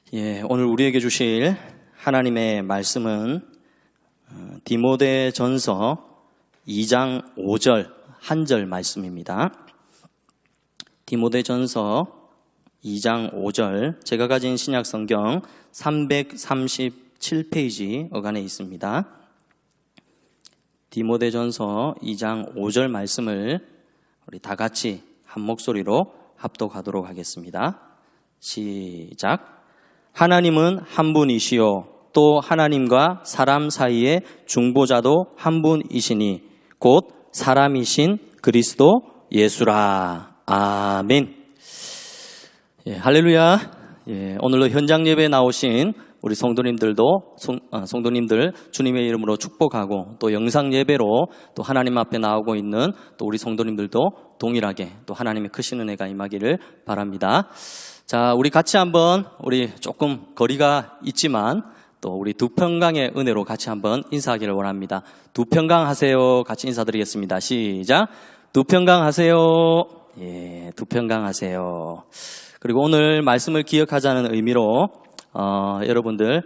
오늘 우리에게 주실 하나님의 말씀은 디모데전서 2장 5절 한 절 말씀입니다. 디모데전서 2장 5절, 제가 가진 신약 성경 337페이지 어간에 있습니다. 디모데전서 2장 5절 말씀을 우리 다 같이 한 목소리로 합독하도록 하겠습니다. 시작. 하나님은 한 분이시요 또 하나님과 사람 사이의 중보자도 한 분이시니 곧 사람이신 그리스도 예수라. 아멘. 할렐루야. 오늘도 현장 예배에 나오신 우리 성도님들 주님의 이름으로 축복하고, 또 영상 예배로 또 하나님 앞에 나오고 있는 또 우리 성도님들도 동일하게 또 하나님의 크신 은혜가 임하기를 바랍니다. 자, 우리 같이 한번, 우리 조금 거리가 있지만 또 우리 두평강의 은혜로 같이 한번 인사하기를 원합니다. 두평강 하세요. 같이 인사드리겠습니다. 시작. 두평강 하세요. 두평강 하세요. 그리고 오늘 말씀을 기억하자는 의미로 여러분들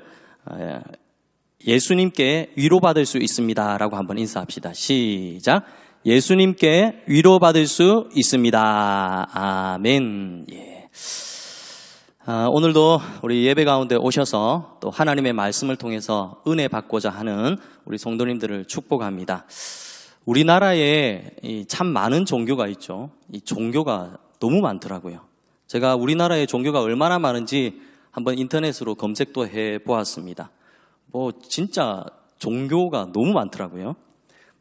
예수님께 위로받을 수 있습니다 라고 한번 인사합시다. 시작. 예수님께 위로받을 수 있습니다. 아멘. 오늘도 우리 예배 가운데 오셔서 또 하나님의 말씀을 통해서 은혜 받고자 하는 우리 성도님들을 축복합니다. 우리나라에 참 많은 종교가 있죠. 이 종교가 너무 많더라고요. 제가 우리나라의 종교가 얼마나 많은지 한번 인터넷으로 검색도 해보았습니다. 진짜 종교가 너무 많더라고요.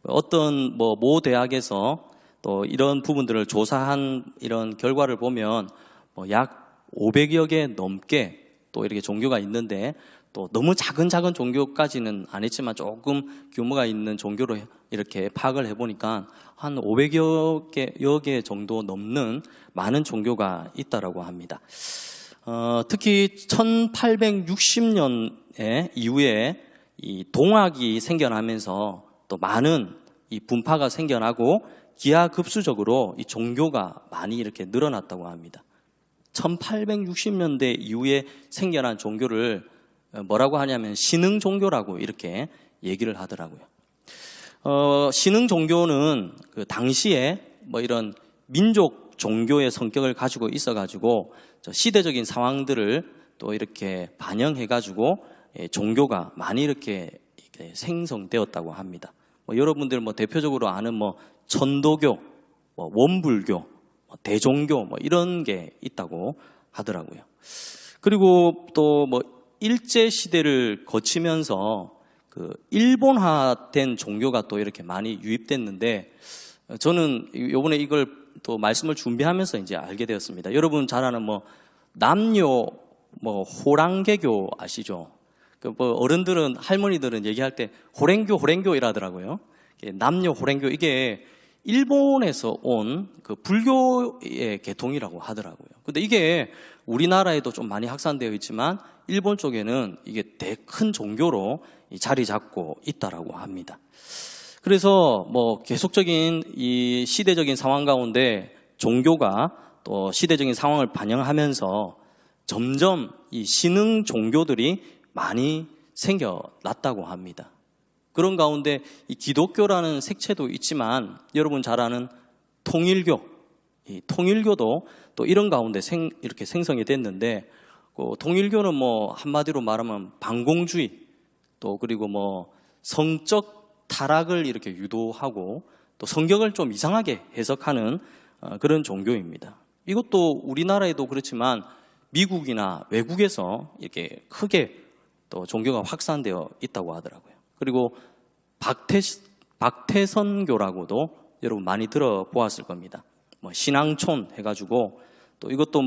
어떤 모 대학에서 또 이런 부분들을 조사한 이런 결과를 보면 약 500여 개 넘게 또 이렇게 종교가 있는데, 또 너무 작은 종교까지는 안 했지만 조금 규모가 있는 종교로 이렇게 파악을 해보니까 한 500여 개 정도 넘는 많은 종교가 있다라고 합니다. 특히 1860년에 이후에 이 동학이 생겨나면서 또 많은 이 분파가 생겨나고 기하급수적으로 이 종교가 많이 이렇게 늘어났다고 합니다. 1860년대 이후에 생겨난 종교를 뭐라고 하냐면 신흥 종교라고 이렇게 얘기를 하더라고요. 신흥 종교는 그 당시에 이런 민족 종교의 성격을 가지고 있어가지고 시대적인 상황들을 또 이렇게 반영해가지고 종교가 많이 이렇게 생성되었다고 합니다. 여러분들 대표적으로 아는 천도교, 원불교, 대종교 이런 게 있다고 하더라고요. 그리고 또 일제 시대를 거치면서 그 일본화된 종교가 또 이렇게 많이 유입됐는데, 저는 이번에 이걸 또 말씀을 준비하면서 이제 알게 되었습니다. 여러분 잘 아는 남녀 호랑개교 아시죠? 어른들은, 할머니들은 얘기할 때 호랭교 이라더라고요. 남녀 호랭교, 이게 일본에서 온 그 불교의 계통이라고 하더라고요. 근데 이게 우리나라에도 좀 많이 확산되어 있지만 일본 쪽에는 이게 큰 종교로 자리 잡고 있다라고 합니다. 그래서 계속적인 이 시대적인 상황 가운데 종교가 또 시대적인 상황을 반영하면서 점점 이 신흥 종교들이 많이 생겨났다고 합니다. 그런 가운데 이 기독교라는 색채도 있지만 여러분 잘 아는 통일교, 이 통일교도 또 이런 가운데 이렇게 생성이 됐는데, 통일교는 한마디로 말하면 반공주의, 또 그리고 성적 타락을 이렇게 유도하고 또 성경을 좀 이상하게 해석하는 그런 종교입니다. 이것도 우리나라에도 그렇지만 미국이나 외국에서 이렇게 크게 또 종교가 확산되어 있다고 하더라고요. 그리고 박태선교라고도 여러분 많이 들어보았을 겁니다. 신앙촌 해가지고, 또 이것도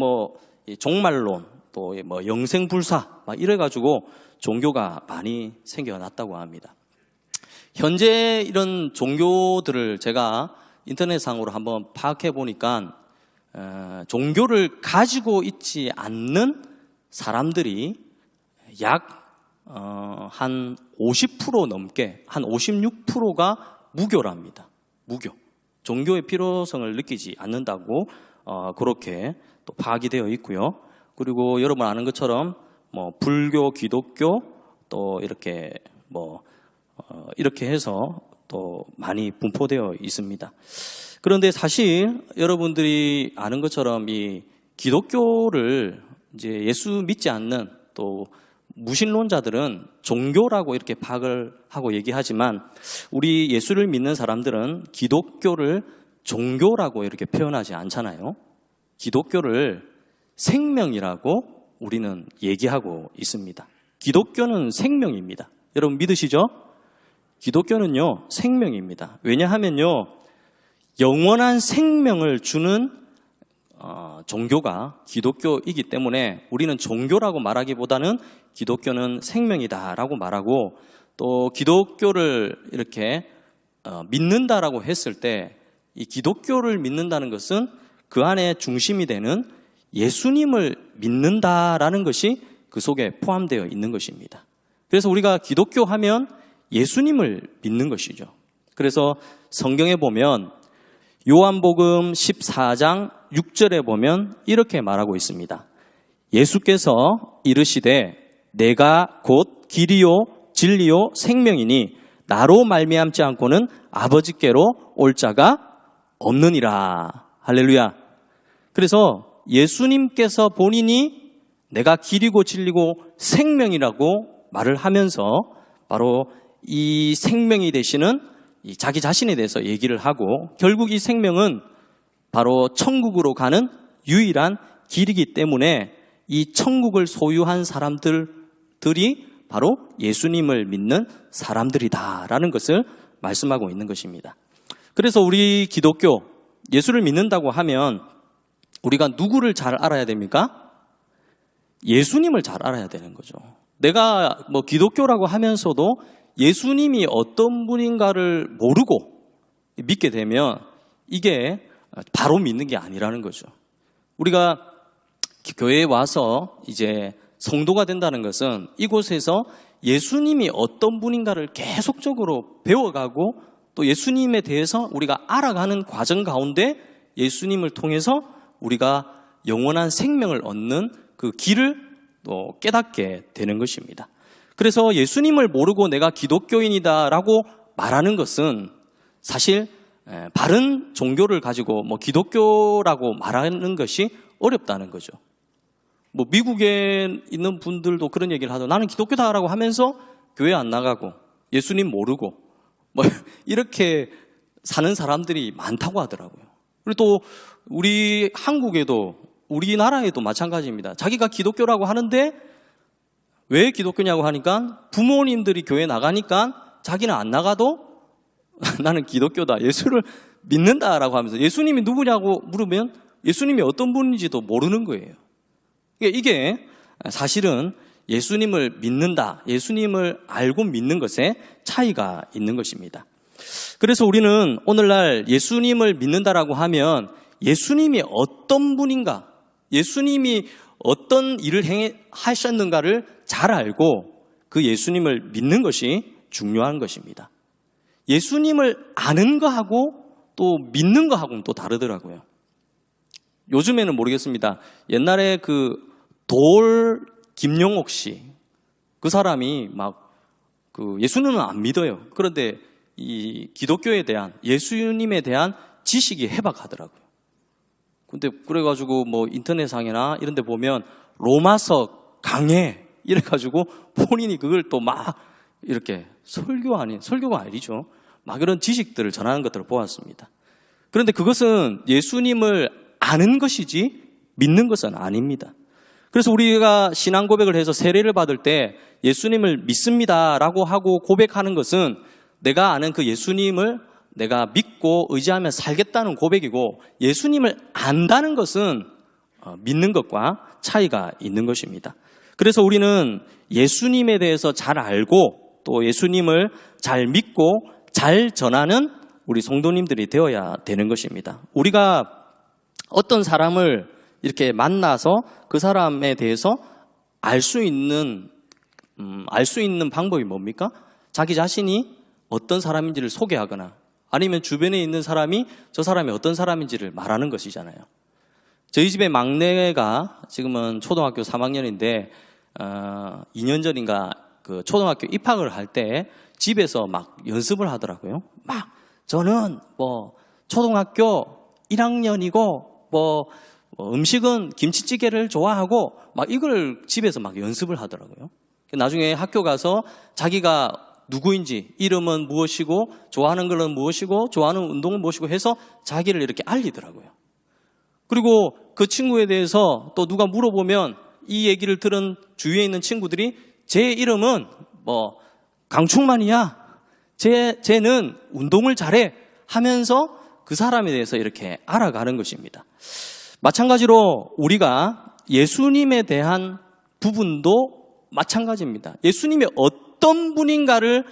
종말론, 또 영생불사 이래가지고 종교가 많이 생겨났다고 합니다. 현재 이런 종교들을 제가 인터넷상으로 한번 파악해 보니까 종교를 가지고 있지 않는 사람들이 약 한 50% 넘게, 한 56%가 무교랍니다. 무교. 종교의 필요성을 느끼지 않는다고 그렇게 또 파악이 되어 있고요. 그리고 여러분 아는 것처럼 뭐 불교, 기독교 또 이렇게 이렇게 해서 또 많이 분포되어 있습니다. 그런데 사실 여러분들이 아는 것처럼 이 기독교를 이제 예수 믿지 않는 또 무신론자들은 종교라고 이렇게 파악을 하고 얘기하지만 우리 예수를 믿는 사람들은 기독교를 종교라고 이렇게 표현하지 않잖아요. 기독교를 생명이라고 우리는 얘기하고 있습니다. 기독교는 생명입니다. 여러분 믿으시죠? 기독교는요, 생명입니다. 왜냐하면요, 영원한 생명을 주는 종교가 기독교이기 때문에 우리는 종교라고 말하기보다는 기독교는 생명이다라고 말하고, 또 기독교를 이렇게 믿는다라고 했을 때 이 기독교를 믿는다는 것은 그 안에 중심이 되는 예수님을 믿는다라는 것이 그 속에 포함되어 있는 것입니다. 그래서 우리가 기독교 하면 예수님을 믿는 것이죠. 그래서 성경에 보면 요한복음 14장 6절에 보면 이렇게 말하고 있습니다. 예수께서 이르시되 내가 곧 길이요 진리요 생명이니 나로 말미암지 않고는 아버지께로 올 자가 없느니라. 할렐루야. 그래서 예수님께서 본인이 내가 길이고 진리고 생명이라고 말을 하면서 바로 이 생명이 되시는 자기 자신에 대해서 얘기를 하고, 결국 이 생명은 바로 천국으로 가는 유일한 길이기 때문에 이 천국을 소유한 사람들이 바로 예수님을 믿는 사람들이다라는 것을 말씀하고 있는 것입니다. 그래서 우리 기독교, 예수를 믿는다고 하면 우리가 누구를 잘 알아야 됩니까? 예수님을 잘 알아야 되는 거죠. 내가 기독교라고 하면서도 예수님이 어떤 분인가를 모르고 믿게 되면 이게 바로 믿는 게 아니라는 거죠. 우리가 교회에 와서 이제 성도가 된다는 것은 이곳에서 예수님이 어떤 분인가를 계속적으로 배워가고 또 예수님에 대해서 우리가 알아가는 과정 가운데 예수님을 통해서 우리가 영원한 생명을 얻는 그 길을 또 깨닫게 되는 것입니다. 그래서 예수님을 모르고 내가 기독교인이다라고 말하는 것은 사실 바른 종교를 가지고 기독교라고 말하는 것이 어렵다는 거죠. 미국에 있는 분들도 그런 얘기를 하죠. 나는 기독교다라고 하면서 교회 안 나가고 예수님 모르고 이렇게 사는 사람들이 많다고 하더라고요. 그리고 또 우리 한국에도 우리나라에도 마찬가지입니다. 자기가 기독교라고 하는데 왜 기독교냐고 하니까 부모님들이 교회 나가니까 자기는 안 나가도 나는 기독교다, 예수를 믿는다라고 하면서 예수님이 누구냐고 물으면 예수님이 어떤 분인지도 모르는 거예요. 이게 사실은 예수님을 믿는다, 예수님을 알고 믿는 것에 차이가 있는 것입니다. 그래서 우리는 오늘날 예수님을 믿는다라고 하면 예수님이 어떤 분인가, 예수님이 어떤 일을 하셨는가를 잘 알고 그 예수님을 믿는 것이 중요한 것입니다. 예수님을 아는 거하고 또 믿는 거하고는 또 다르더라고요. 요즘에는 모르겠습니다. 옛날에 돌 김용옥 씨, 그 사람이 예수님은 안 믿어요. 그런데 이 기독교에 대한, 예수님에 대한 지식이 해박하더라고요. 근데 그래가지고 인터넷상이나 이런 데 보면 로마서 강해 이래가지고 본인이 그걸 또 이렇게 설교가 아니죠. 이런 지식들을 전하는 것들을 보았습니다. 그런데 그것은 예수님을 아는 것이지 믿는 것은 아닙니다. 그래서 우리가 신앙 고백을 해서 세례를 받을 때 예수님을 믿습니다라고 하고 고백하는 것은 내가 아는 그 예수님을 내가 믿고 의지하며 살겠다는 고백이고, 예수님을 안다는 것은 믿는 것과 차이가 있는 것입니다. 그래서 우리는 예수님에 대해서 잘 알고 또 예수님을 잘 믿고 잘 전하는 우리 성도님들이 되어야 되는 것입니다. 우리가 어떤 사람을 이렇게 만나서 그 사람에 대해서 알 수 있는 방법이 뭡니까? 자기 자신이 어떤 사람인지를 소개하거나 아니면 주변에 있는 사람이 저 사람이 어떤 사람인지를 말하는 것이잖아요. 저희 집의 막내가 지금은 초등학교 3학년인데 2년 전인가 그 초등학교 입학을 할 때 집에서 막 연습을 하더라고요. 막 저는 뭐 초등학교 1학년이고 뭐 음식은 김치찌개를 좋아하고 막 이걸 집에서 막 연습을 하더라고요. 나중에 학교 가서 자기가 누구인지, 이름은 무엇이고 좋아하는 것은 무엇이고 좋아하는 운동은 무엇이고 해서 자기를 이렇게 알리더라고요. 그리고 그 친구에 대해서 또 누가 물어보면 이 얘기를 들은 주위에 있는 친구들이 제 이름은 뭐 강충만이야, 쟤는 운동을 잘해 하면서 그 사람에 대해서 이렇게 알아가는 것입니다. 마찬가지로 우리가 예수님에 대한 부분도 마찬가지입니다. 예수님이 어떤 분인가를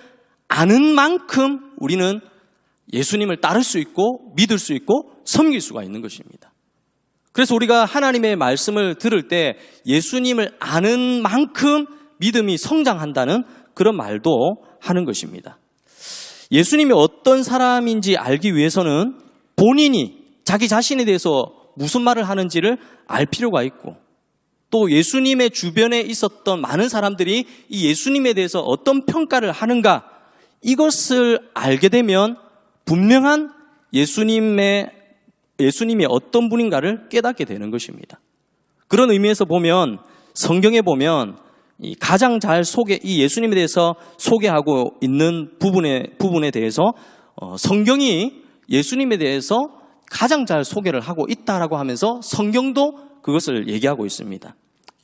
아는 만큼 우리는 예수님을 따를 수 있고 믿을 수 있고 섬길 수가 있는 것입니다. 그래서 우리가 하나님의 말씀을 들을 때 예수님을 아는 만큼 믿음이 성장한다는 그런 말도 하는 것입니다. 예수님이 어떤 사람인지 알기 위해서는 본인이 자기 자신에 대해서 무슨 말을 하는지를 알 필요가 있고, 또 예수님의 주변에 있었던 많은 사람들이 이 예수님에 대해서 어떤 평가를 하는가, 이것을 알게 되면 분명한 예수님이 어떤 분인가를 깨닫게 되는 것입니다. 그런 의미에서 보면 성경에 보면 가장 잘 이 예수님에 대해서 소개하고 있는 부분에 대해서 성경이 예수님에 대해서 가장 잘 소개를 하고 있다라고 하면서 성경도 그것을 얘기하고 있습니다.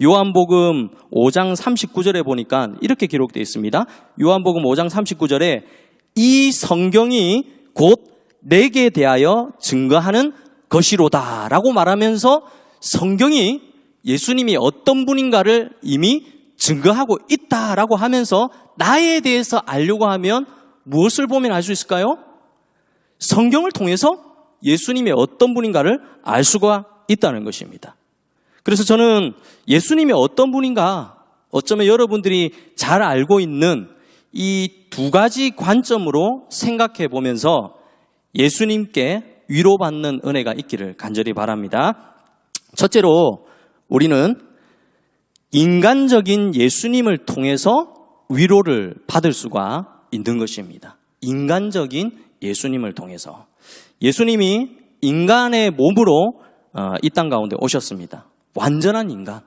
요한복음 5장 39절에 보니까 이렇게 기록되어 있습니다. 요한복음 5장 39절에 이 성경이 곧 내게 대하여 증거하는 것이로다 라고 말하면서 성경이 예수님이 어떤 분인가를 이미 증거하고 있다라고 하면서 나에 대해서 알려고 하면 무엇을 보면 알 수 있을까요? 성경을 통해서 예수님이 어떤 분인가를 알 수가 있다는 것입니다. 그래서 저는 예수님이 어떤 분인가, 어쩌면 여러분들이 잘 알고 있는 이 두 가지 관점으로 생각해 보면서 예수님께 위로받는 은혜가 있기를 간절히 바랍니다. 첫째로 우리는 인간적인 예수님을 통해서 위로를 받을 수가 있는 것입니다. 인간적인 예수님을 통해서. 예수님이 인간의 몸으로 이 땅 가운데 오셨습니다. 완전한 인간,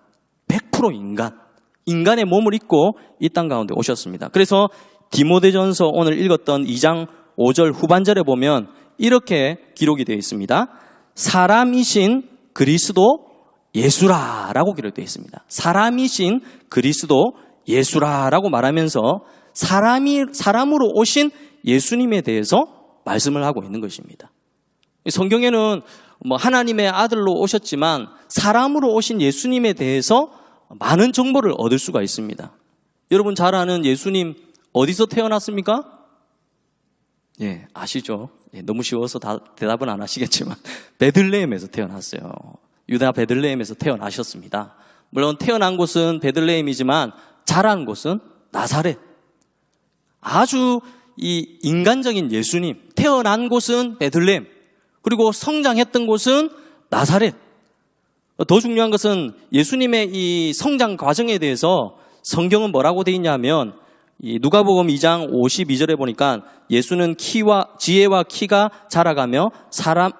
100% 인간의 몸을 입고 이 땅 가운데 오셨습니다. 그래서 디모데전서 오늘 읽었던 2장 5절 후반절에 보면 이렇게 기록이 되어 있습니다. 사람이신 그리스도 예수라라고 기록되어 있습니다. 사람이신 그리스도 예수라라고 말하면서 사람으로 오신 예수님에 대해서 말씀을 하고 있는 것입니다. 성경에는 뭐 하나님의 아들로 오셨지만 사람으로 오신 예수님에 대해서 많은 정보를 얻을 수가 있습니다. 여러분 잘 아는 예수님 어디서 태어났습니까? 예, 아시죠? 예, 너무 쉬워서 대답은 안 하시겠지만 베들레헴에서 태어났어요. 유다 베들레헴에서 태어나셨습니다. 물론 태어난 곳은 베들레헴이지만 자란 곳은 나사렛. 아주 이 인간적인 예수님, 태어난 곳은 베들레헴, 그리고 성장했던 곳은 나사렛. 더 중요한 것은 예수님의 이 성장 과정에 대해서 성경은 뭐라고 되어 있냐면 누가복음 2장 52절에 보니까 예수는 지혜와 키가 자라가며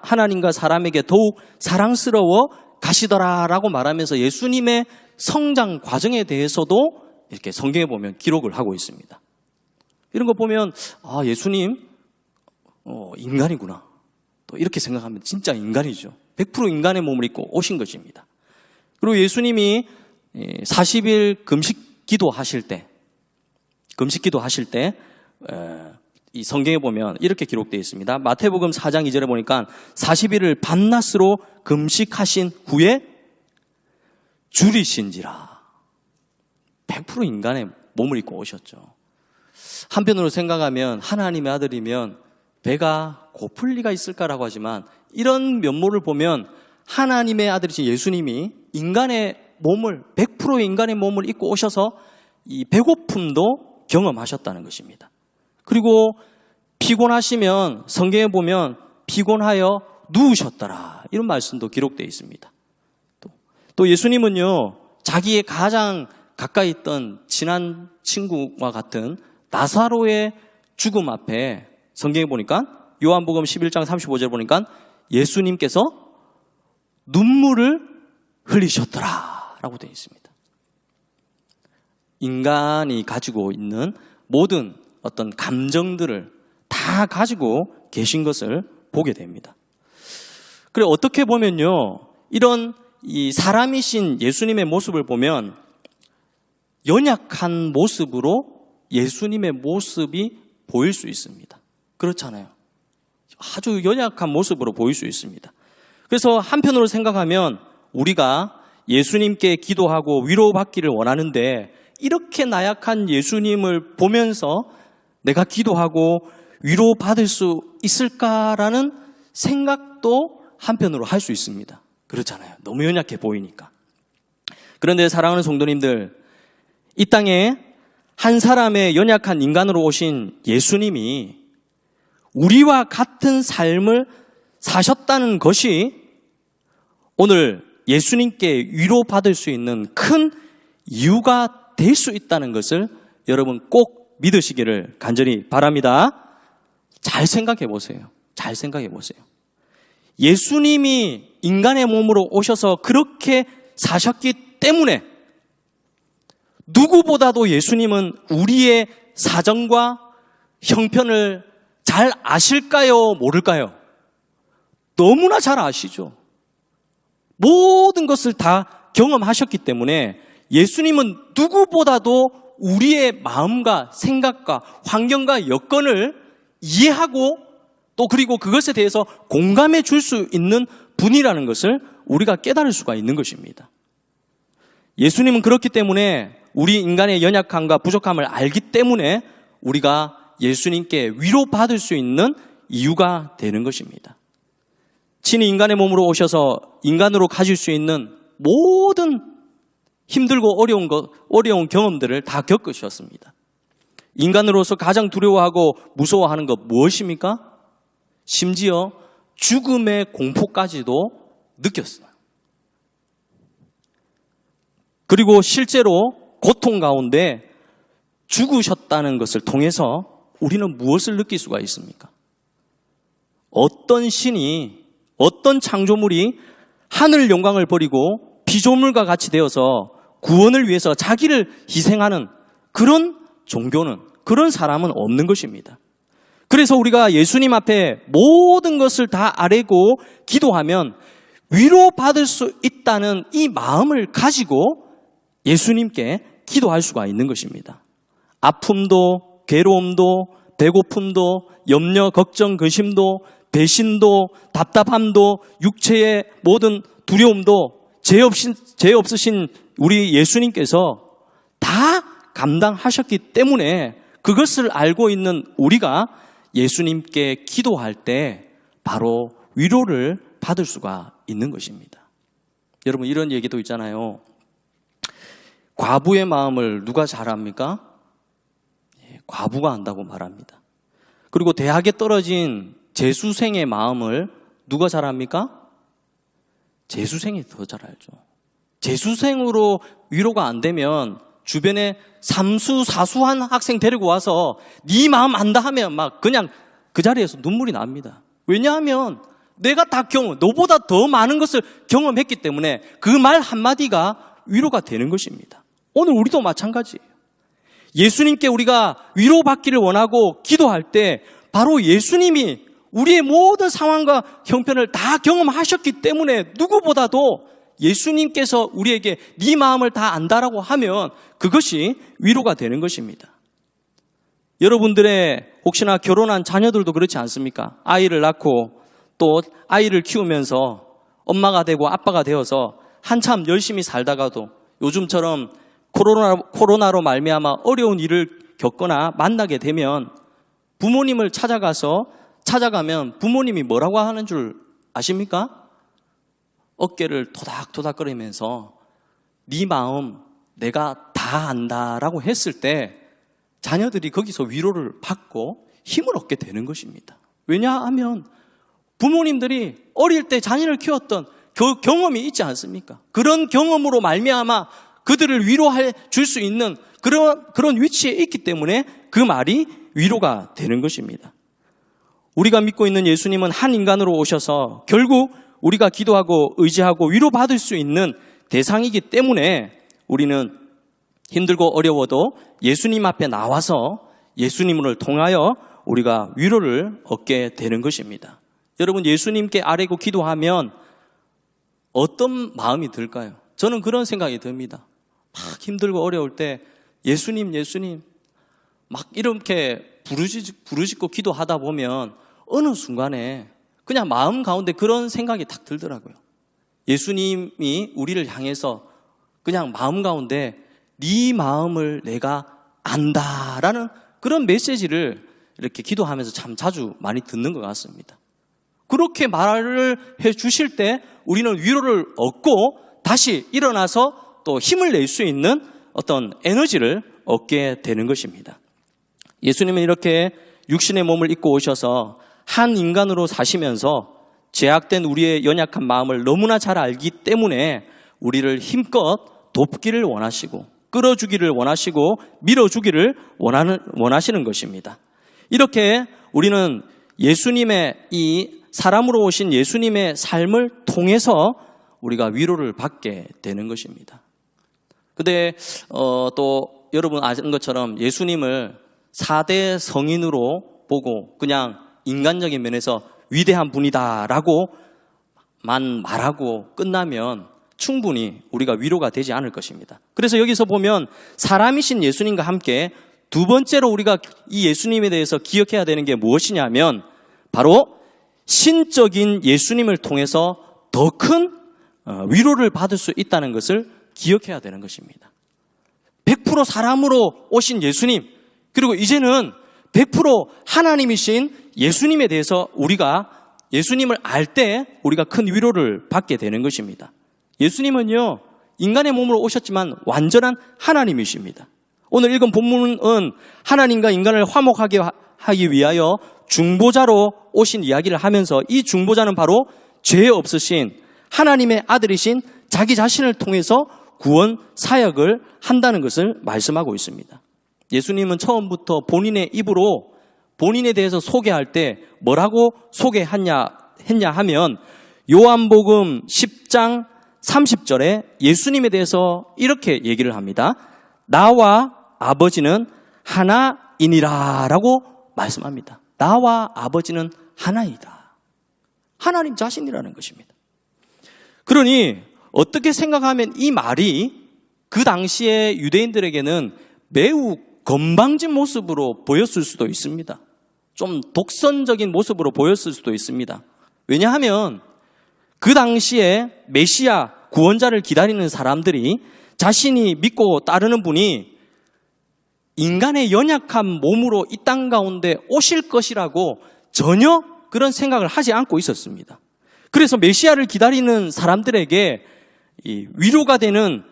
하나님과 사람에게 더욱 사랑스러워 가시더라라고 말하면서 예수님의 성장 과정에 대해서도 이렇게 성경에 보면 기록을 하고 있습니다. 이런 거 보면 예수님 인간이구나. 또 이렇게 생각하면 진짜 인간이죠. 100% 인간의 몸을 입고 오신 것입니다. 그리고 예수님이 40일 금식 기도하실 때 이 성경에 보면 이렇게 기록되어 있습니다. 마태복음 4장 2절에 보니까 40일을 밤낮으로 금식하신 후에 줄이신지라. 100% 인간의 몸을 입고 오셨죠. 한편으로 생각하면 하나님의 아들이면 배가 고플 리가 있을까라고 하지만 이런 면모를 보면 하나님의 아들이신 예수님이 인간의 몸을 100% 인간의 몸을 입고 오셔서 이 배고픔도 경험하셨다는 것입니다. 그리고 피곤하시면 성경에 보면 피곤하여 누우셨더라 이런 말씀도 기록되어 있습니다. 또 예수님은요 자기의 가장 가까이 있던 친한 친구와 같은 나사로의 죽음 앞에 성경에 보니까 요한복음 11장 35절 보니까 예수님께서 눈물을 흘리셨더라 라고 되어 있습니다. 인간이 가지고 있는 모든 어떤 감정들을 다 가지고 계신 것을 보게 됩니다. 그래 어떻게 보면요, 이런 이 사람이신 예수님의 모습을 보면 연약한 모습으로 예수님의 모습이 보일 수 있습니다. 그렇잖아요. 아주 연약한 모습으로 보일 수 있습니다. 그래서 한편으로 생각하면 우리가 예수님께 기도하고 위로받기를 원하는데 이렇게 나약한 예수님을 보면서 내가 기도하고 위로받을 수 있을까라는 생각도 한편으로 할 수 있습니다. 그렇잖아요. 너무 연약해 보이니까. 그런데 사랑하는 성도님들, 이 땅에 한 사람의 연약한 인간으로 오신 예수님이 우리와 같은 삶을 사셨다는 것이 오늘 예수님께 위로받을 수 있는 큰 이유가 될 수 있다는 것을 여러분 꼭 믿으시기를 간절히 바랍니다. 잘 생각해 보세요. 잘 생각해 보세요. 예수님이 인간의 몸으로 오셔서 그렇게 사셨기 때문에 누구보다도 예수님은 우리의 사정과 형편을 잘 아실까요? 모를까요? 너무나 잘 아시죠. 모든 것을 다 경험하셨기 때문에 예수님은 누구보다도 우리의 마음과 생각과 환경과 여건을 이해하고 또 그리고 그것에 대해서 공감해 줄 수 있는 분이라는 것을 우리가 깨달을 수가 있는 것입니다. 예수님은 그렇기 때문에 우리 인간의 연약함과 부족함을 알기 때문에 우리가 예수님께 위로받을 수 있는 이유가 되는 것입니다. 친히 인간의 몸으로 오셔서 인간으로 가질 수 있는 모든 힘들고 어려운 경험들을 다 겪으셨습니다. 인간으로서 가장 두려워하고 무서워하는 것 무엇입니까? 심지어 죽음의 공포까지도 느꼈어요. 그리고 실제로 고통 가운데 죽으셨다는 것을 통해서 우리는 무엇을 느낄 수가 있습니까? 어떤 신이, 어떤 창조물이 하늘 영광을 버리고 피조물과 같이 되어서 구원을 위해서 자기를 희생하는 그런 종교는, 그런 사람은 없는 것입니다. 그래서 우리가 예수님 앞에 모든 것을 다 아뢰고 기도하면 위로받을 수 있다는 이 마음을 가지고 예수님께 기도할 수가 있는 것입니다. 아픔도, 괴로움도, 배고픔도, 염려, 걱정, 근심도, 배신도, 답답함도, 육체의 모든 두려움도 죄 없으신 우리 예수님께서 다 감당하셨기 때문에 그것을 알고 있는 우리가 예수님께 기도할 때 바로 위로를 받을 수가 있는 것입니다. 여러분, 이런 얘기도 있잖아요. 과부의 마음을 누가 잘 압니까? 과부가 안다고 말합니다. 그리고 대학에 떨어진 재수생의 마음을 누가 잘 압니까? 재수생이 더 잘 알죠. 재수생으로 위로가 안 되면 주변에 사수한 학생 데리고 와서 네 마음 안다 하면 막 그냥 그 자리에서 눈물이 납니다. 왜냐하면 내가 다 너보다 더 많은 것을 경험했기 때문에 그 말 한마디가 위로가 되는 것입니다. 오늘 우리도 마찬가지예요. 예수님께 우리가 위로받기를 원하고 기도할 때 바로 예수님이 우리의 모든 상황과 형편을 다 경험하셨기 때문에 누구보다도 예수님께서 우리에게 네 마음을 다 안다라고 하면 그것이 위로가 되는 것입니다. 여러분들의 혹시나 결혼한 자녀들도 그렇지 않습니까? 아이를 낳고 또 아이를 키우면서 엄마가 되고 아빠가 되어서 한참 열심히 살다가도 요즘처럼 코로나로 말미암아 어려운 일을 겪거나 만나게 되면 부모님을 찾아가면 부모님이 뭐라고 하는 줄 아십니까? 어깨를 토닥토닥거리면서 네 마음 내가 다 안다라고 했을 때 자녀들이 거기서 위로를 받고 힘을 얻게 되는 것입니다. 왜냐하면 부모님들이 어릴 때 자녀를 키웠던 그 경험이 있지 않습니까? 그런 경험으로 말미암아 그들을 위로해 줄 수 있는 그런 위치에 있기 때문에 그 말이 위로가 되는 것입니다. 우리가 믿고 있는 예수님은 한 인간으로 오셔서 결국 우리가 기도하고 의지하고 위로받을 수 있는 대상이기 때문에 우리는 힘들고 어려워도 예수님 앞에 나와서 예수님을 통하여 우리가 위로를 얻게 되는 것입니다. 여러분, 예수님께 아뢰고 기도하면 어떤 마음이 들까요? 저는 그런 생각이 듭니다. 막 힘들고 어려울 때 예수님 막 이렇게 부르짖고 기도하다 보면 어느 순간에 그냥 마음 가운데 그런 생각이 딱 들더라고요. 예수님이 우리를 향해서 그냥 마음 가운데 네 마음을 내가 안다라는 그런 메시지를 이렇게 기도하면서 참 자주 많이 듣는 것 같습니다. 그렇게 말을 해 주실 때 우리는 위로를 얻고 다시 일어나서 또 힘을 낼 수 있는 어떤 에너지를 얻게 되는 것입니다. 예수님은 이렇게 육신의 몸을 입고 오셔서 한 인간으로 사시면서 제약된 우리의 연약한 마음을 너무나 잘 알기 때문에 우리를 힘껏 돕기를 원하시고 끌어주기를 원하시고 밀어주기를 원하시는 것입니다. 이렇게 우리는 예수님의 이 사람으로 오신 예수님의 삶을 통해서 우리가 위로를 받게 되는 것입니다. 근데 또 여러분 아시는 것처럼 예수님을 4대 성인으로 보고 그냥 인간적인 면에서 위대한 분이다라고만 말하고 끝나면 충분히 우리가 위로가 되지 않을 것입니다. 그래서 여기서 보면 사람이신 예수님과 함께 두 번째로 우리가 이 예수님에 대해서 기억해야 되는 게 무엇이냐면 바로 신적인 예수님을 통해서 더 큰 위로를 받을 수 있다는 것을 기억해야 되는 것입니다. 100% 사람으로 오신 예수님, 그리고 이제는 100% 하나님이신 예수님에 대해서 우리가 예수님을 알 때 우리가 큰 위로를 받게 되는 것입니다. 예수님은요, 인간의 몸으로 오셨지만 완전한 하나님이십니다. 오늘 읽은 본문은 하나님과 인간을 화목하게 하기 위하여 중보자로 오신 이야기를 하면서 이 중보자는 바로 죄 없으신 하나님의 아들이신 자기 자신을 통해서 구원 사역을 한다는 것을 말씀하고 있습니다. 예수님은 처음부터 본인의 입으로 본인에 대해서 소개할 때 뭐라고 소개했냐 하면 요한복음 10장 30절에 예수님에 대해서 이렇게 얘기를 합니다. 나와 아버지는 하나이니라 라고 말씀합니다. 나와 아버지는 하나이다. 하나님 자신이라는 것입니다. 그러니 어떻게 생각하면 이 말이 그 당시에 유대인들에게는 매우 건방진 모습으로 보였을 수도 있습니다. 좀 독선적인 모습으로 보였을 수도 있습니다. 왜냐하면 그 당시에 메시아 구원자를 기다리는 사람들이 자신이 믿고 따르는 분이 인간의 연약한 몸으로 이 땅 가운데 오실 것이라고 전혀 그런 생각을 하지 않고 있었습니다. 그래서 메시아를 기다리는 사람들에게 이 위로가 되는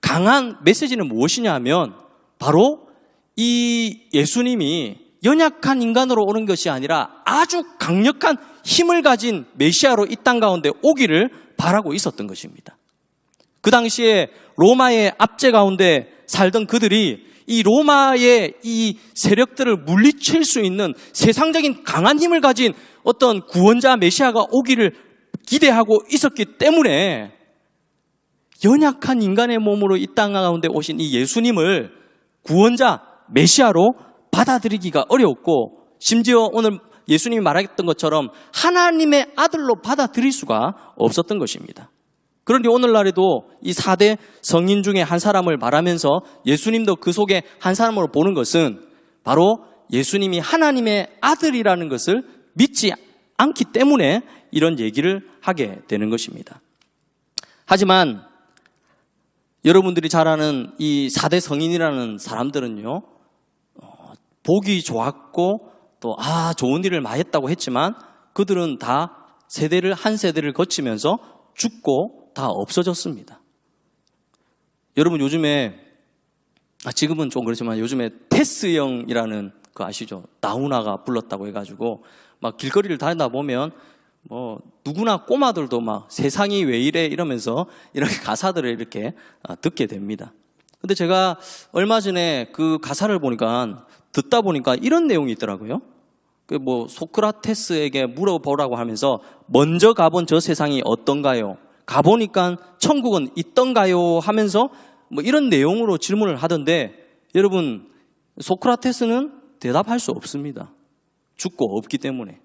강한 메시지는 무엇이냐 하면 바로 이 예수님이 연약한 인간으로 오는 것이 아니라 아주 강력한 힘을 가진 메시아로 이 땅 가운데 오기를 바라고 있었던 것입니다. 그 당시에 로마의 압제 가운데 살던 그들이 이 로마의 이 세력들을 물리칠 수 있는 세상적인 강한 힘을 가진 어떤 구원자 메시아가 오기를 기대하고 있었기 때문에 연약한 인간의 몸으로 이 땅 가운데 오신 이 예수님을 구원자 메시아로 받아들이기가 어려웠고 심지어 오늘 예수님이 말했던 것처럼 하나님의 아들로 받아들일 수가 없었던 것입니다. 그런데 오늘날에도 이 4대 성인 중에 한 사람을 말하면서 예수님도 그 속에 한 사람으로 보는 것은 바로 예수님이 하나님의 아들이라는 것을 믿지 않기 때문에 이런 얘기를 하게 되는 것입니다. 하지만 여러분들이 잘 아는 이 4대 성인이라는 사람들은요, 보기 좋았고 또 좋은 일을 많이 했다고 했지만 그들은 다 한 세대를 거치면서 죽고 다 없어졌습니다. 여러분 요즘에 지금은 좀 그렇지만 요즘에 테스 형이라는 거 아시죠? 나훈아가 불렀다고 해가지고 막 길거리를 다니다 보면 누구나 꼬마들도 막 세상이 왜 이래 이러면서 이렇게 가사들을 이렇게 듣게 됩니다. 근데 제가 얼마 전에 그 가사를 듣다 보니까 이런 내용이 있더라고요. 소크라테스에게 물어보라고 하면서 먼저 가본 저 세상이 어떤가요? 가보니까 천국은 있던가요? 하면서 이런 내용으로 질문을 하던데, 여러분, 소크라테스는 대답할 수 없습니다. 죽고 없기 때문에.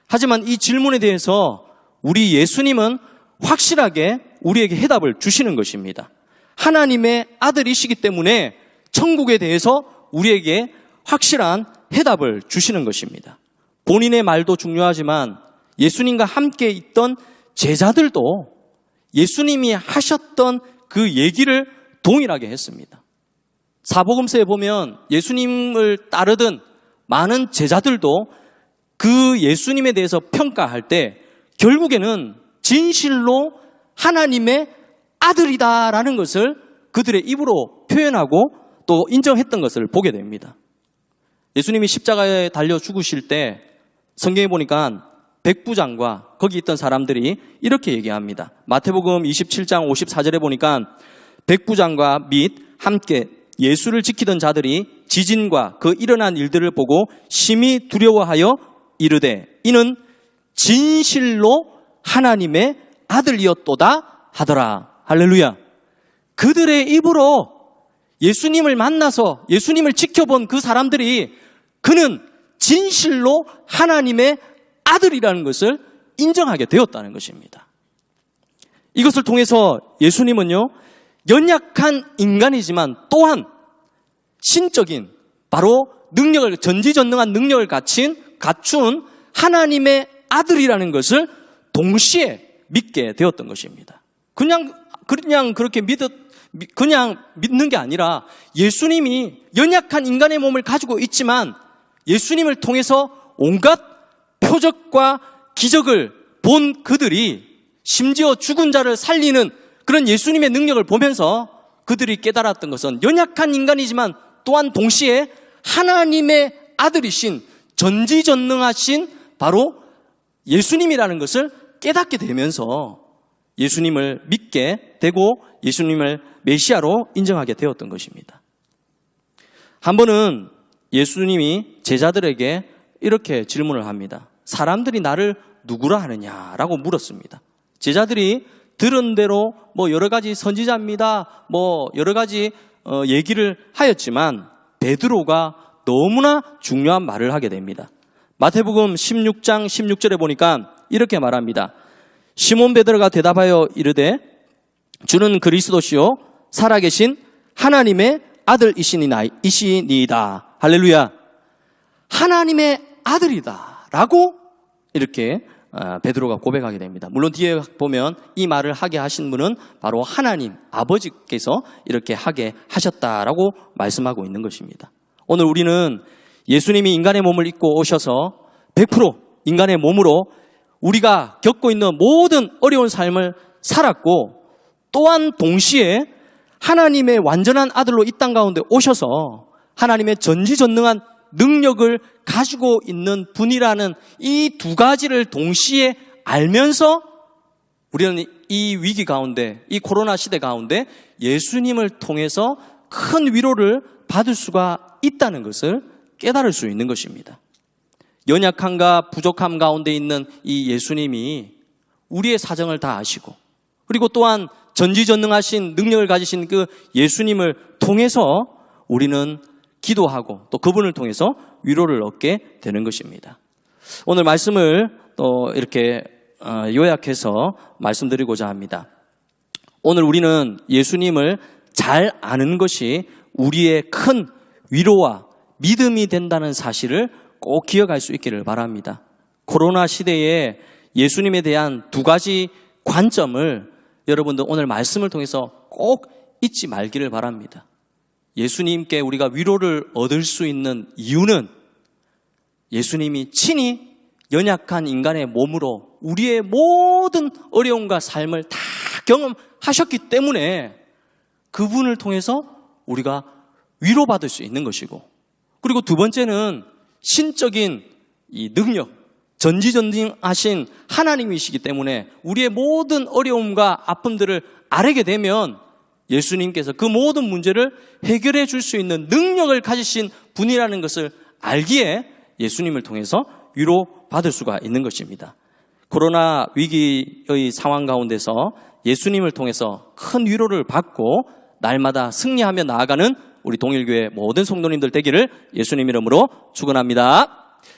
하지만 이 질문에 대해서 우리 예수님은 확실하게 우리에게 해답을 주시는 것입니다. 하나님의 아들이시기 때문에 천국에 대해서 우리에게 확실한 해답을 주시는 것입니다. 본인의 말도 중요하지만 예수님과 함께 있던 제자들도 예수님이 하셨던 그 얘기를 동일하게 했습니다. 사복음서에 보면 예수님을 따르던 많은 제자들도 그 예수님에 대해서 평가할 때 결국에는 진실로 하나님의 아들이다라는 것을 그들의 입으로 표현하고 또 인정했던 것을 보게 됩니다. 예수님이 십자가에 달려 죽으실 때 성경에 보니까 백부장과 거기 있던 사람들이 이렇게 얘기합니다. 마태복음 27장 54절에 보니까 백부장과 및 함께 예수를 지키던 자들이 지진과 그 일어난 일들을 보고 심히 두려워하여 이르되 이는 진실로 하나님의 아들이었도다 하더라. 할렐루야. 그들의 입으로 예수님을 만나서 예수님을 지켜본 그 사람들이 그는 진실로 하나님의 아들이라는 것을 인정하게 되었다는 것입니다. 이것을 통해서 예수님은요, 연약한 인간이지만 또한 신적인 바로 능력을, 전지전능한 능력을 갖춘 하나님의 아들이라는 것을 동시에 믿게 되었던 것입니다. 그냥 그렇게 그냥 믿는 게 아니라 예수님이 연약한 인간의 몸을 가지고 있지만 예수님을 통해서 온갖 표적과 기적을 본 그들이 심지어 죽은 자를 살리는 그런 예수님의 능력을 보면서 그들이 깨달았던 것은 연약한 인간이지만 또한 동시에 하나님의 아들이신 전지전능하신 바로 예수님이라는 것을 깨닫게 되면서 예수님을 믿게 되고 예수님을 메시아로 인정하게 되었던 것입니다. 한 번은 예수님이 제자들에게 이렇게 질문을 합니다. 사람들이 나를 누구라 하느냐라고 물었습니다. 제자들이 들은 대로 여러 가지 선지자입니다. 여러 가지 얘기를 하였지만 베드로가 너무나 중요한 말을 하게 됩니다. 마태복음 16장 16절에 보니까 이렇게 말합니다. 시몬 베드로가 대답하여 이르되 주는 그리스도시요 살아계신 하나님의 아들이시니이다. 할렐루야. 하나님의 아들이다 라고 이렇게 베드로가 고백하게 됩니다. 물론 뒤에 보면 이 말을 하게 하신 분은 바로 하나님 아버지께서 이렇게 하게 하셨다라고 말씀하고 있는 것입니다. 오늘 우리는 예수님이 인간의 몸을 입고 오셔서 100% 인간의 몸으로 우리가 겪고 있는 모든 어려운 삶을 살았고 또한 동시에 하나님의 완전한 아들로 이 땅 가운데 오셔서 하나님의 전지전능한 능력을 가지고 있는 분이라는 이 두 가지를 동시에 알면서 우리는 이 위기 가운데, 이 코로나 시대 가운데 예수님을 통해서 큰 위로를 받을 수가 있다는 것을 깨달을 수 있는 것입니다. 연약함과 부족함 가운데 있는 이 예수님이 우리의 사정을 다 아시고 그리고 또한 전지전능하신 능력을 가지신 그 예수님을 통해서 우리는 기도하고 또 그분을 통해서 위로를 얻게 되는 것입니다. 오늘 말씀을 또 이렇게 요약해서 말씀드리고자 합니다. 오늘 우리는 예수님을 잘 아는 것이 우리의 큰 위로와 믿음이 된다는 사실을 꼭 기억할 수 있기를 바랍니다. 코로나 시대에 예수님에 대한 두 가지 관점을 여러분들 오늘 말씀을 통해서 꼭 잊지 말기를 바랍니다. 예수님께 우리가 위로를 얻을 수 있는 이유는 예수님이 친히 연약한 인간의 몸으로 우리의 모든 어려움과 삶을 다 경험하셨기 때문에 그분을 통해서 우리가 위로받을 수 있는 것이고 그리고 두 번째는 신적인 이 능력, 전지전능하신 하나님이시기 때문에 우리의 모든 어려움과 아픔들을 아뢰게 되면 예수님께서 그 모든 문제를 해결해 줄 수 있는 능력을 가지신 분이라는 것을 알기에 예수님을 통해서 위로받을 수가 있는 것입니다. 코로나 위기의 상황 가운데서 예수님을 통해서 큰 위로를 받고 날마다 승리하며 나아가는 우리 동일교회 모든 성도님들 되기를 예수님 이름으로 축원합니다.